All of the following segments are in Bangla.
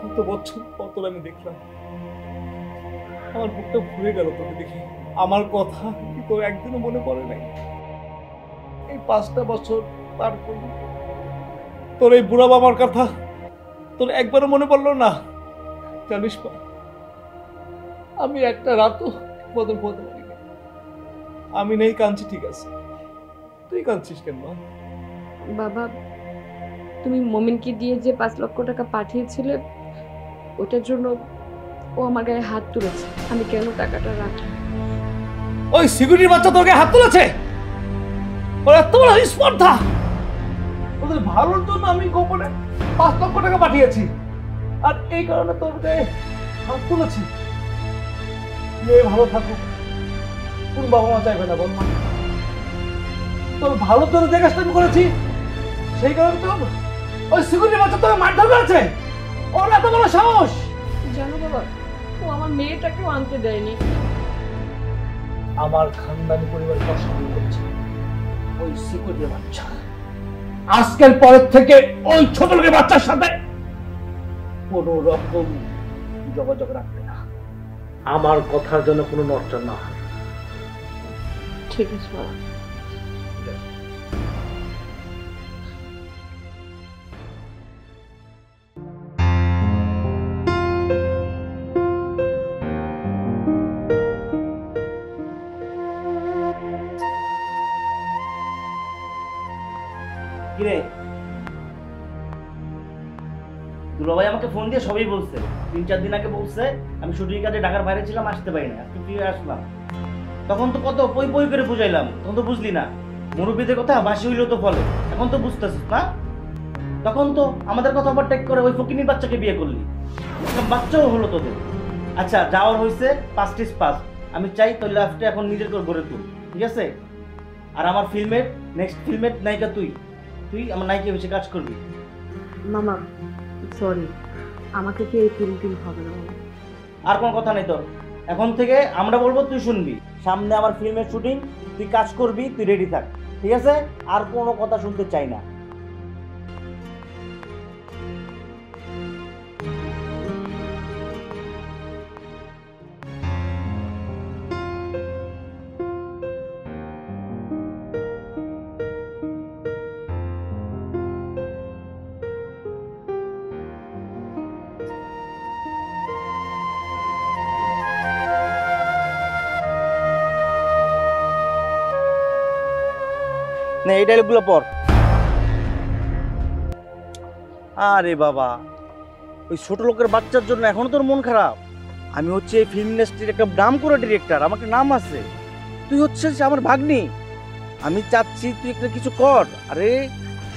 কত বছর পর আমি দেখলাম, আমার বুকটা ভরে গেল তোকে দেখি। আমার কথা কি তোর একদিনও মনে পড়ে নাই? এই 5টা বছর পার করলি, তোর এই বুড়া বাবার কথা তোর একবারও মনে পড়লো না? জানিস মা, আমি একটা রাতও বদল বলতে পারি না। আমি নেই কাঁদছি, ঠিক আছে, তুই কাঁদছিস কেন মা? বাবা, তুমি মমিনকে দিয়ে যে 5 লক্ষ টাকা পাঠিয়েছিলে, ওটার জন্য ও আমার গায়ে হাত তুলেছে। আমি কেন টাকাটা রাখি? ওই সিকিউরিটির বাচ্চা তোর গায়ে হাত তুলেছে? ওর এত বড় স্পর্ধা! ওদের ভালোর জন্য আমি গোপনে 5 লক্ষ টাকা পাঠিয়েছি, আর এই কারণে তোর গায়ে হাত তুলেছি। মেয়ে ভালো থাকুক, কোন বাবা মা চাইবে না বল মা? তোর ভালো তোর যে কাজটা আমি করেছি, সেই কারণে তো ওই সিকিউরিটির বাচ্চা তোকে মারধর করেছে। ওর এত বড় সাহস! জানো বাবা, ও আমার মেয়েটাকেও আনতে দেয়নি। আমার খানদানি পরিবারের কথা বলছি, ওই সিকিউরিটির বাচ্চা আজকের পরের থেকে ওই ছোট লোকের বাচ্চার সাথে কোনো রকম যোগাযোগ রাখবে না। আমার কথার জন্য কোনো নড়চড় না হয়। ঠিক আছে বাবা। কিরে, দুলাভাই আমাকে ফোন দিয়ে সবই বলছে। 3-4 দিন আগে বলছে আমি শুটিং কাজে ঢাকার বাইরে ছিলাম, আসতে পারি না, আজকে ফিরে আসলাম। তখন তো কত পই পই করে বুঝাইলাম, তখন তো বুঝলি না। মুরব্বীদের কথা বাসি হইলো তো ফলে, এখন তো বুঝতেছিস না? তখন তো আমাদের কথা ওভারটেক করে ওই ফকিনীর বাচ্চাকে বিয়ে করলি, বাচ্চাও হলো তোদের। আচ্ছা, যাওয়ার হয়েছে 5 আমি চাই তোর লাইফটা এখন নিজের করে গড়ে তুল, ঠিক আছে? আর আমার ফিল্মের নেক্সট ফিল্মের নায়িকা তুই আমার নায়িকা বেশি কাজ করবি। মামা সরি, আমাকে কি এই ফিল্ম হবে না? আর কোনো কথা নেই তোর, এখন থেকে আমরা বলবো তুই শুনবি। সামনে আমার ফিল্মের শুটিং, তুই কাজ করবি, তুই রেডি থাক, ঠিক আছে? আর কোনো কথা শুনতে চাই না। না, এই ডায়লগগুলো পড়। আরে বাবা, ওই ছোট লোকের বাচ্চার জন্য এখনো তোর মন খারাপ? আমি হচ্ছে এই ফিল্ম ইন্ডাস্ট্রির একটা নাম করা ডিরেক্টর, আমাকে নাম আছে। তুই হচ্ছিস আমার ভাগ্নি, আমি চাচ্ছি তুই একটা কিছু কর। আরে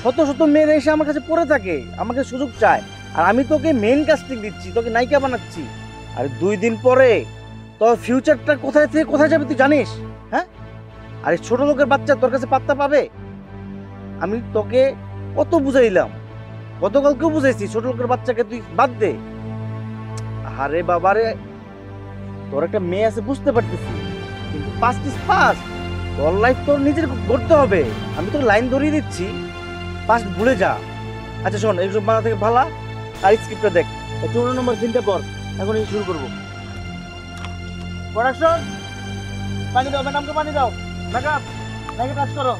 শত শত মেয়েরা এসে আমার কাছে পড়ে থাকে, আমাকে সুযোগ চায়, আর আমি তোকে মেইন কাস্টিং দিচ্ছি, তোকে নায়িকা বানাচ্ছি। আর 2 দিন পরে তোর ফিউচারটা কোথায় থেকে কোথায় যাবে তুই জানিস? হ্যাঁ, আর এই ছোট লোকের বাচ্চা তোর কাছে পাত্তা পাবে? আমি তোকে কত বুঝাইলাম, গতকালকেও বুঝাইছি, ছোট লোকের বাচ্চাকে তুই বাদ দে। আরে বাবারে, তোর একটা মেয়ে আছে বুঝতে পারতেছি, কিন্তু ফার্স্ট তোর লাইফ তোর নিজের করতে হবে। আমি তোর লাইন ধরিয়ে দিচ্ছি, ফার্স্ট ভুলে যা। আচ্ছা শোন, এইসব বাংলা থেকে ভালা, আর স্ক্রিপ্টটা দেখ। 14 নম্বর সিনটা পর, এখন শুরু করবো। প্রোডাকশন, পানি দাও, ম্যাডামকে পানি দাও। মেকআপ, নাকি কাজ করো।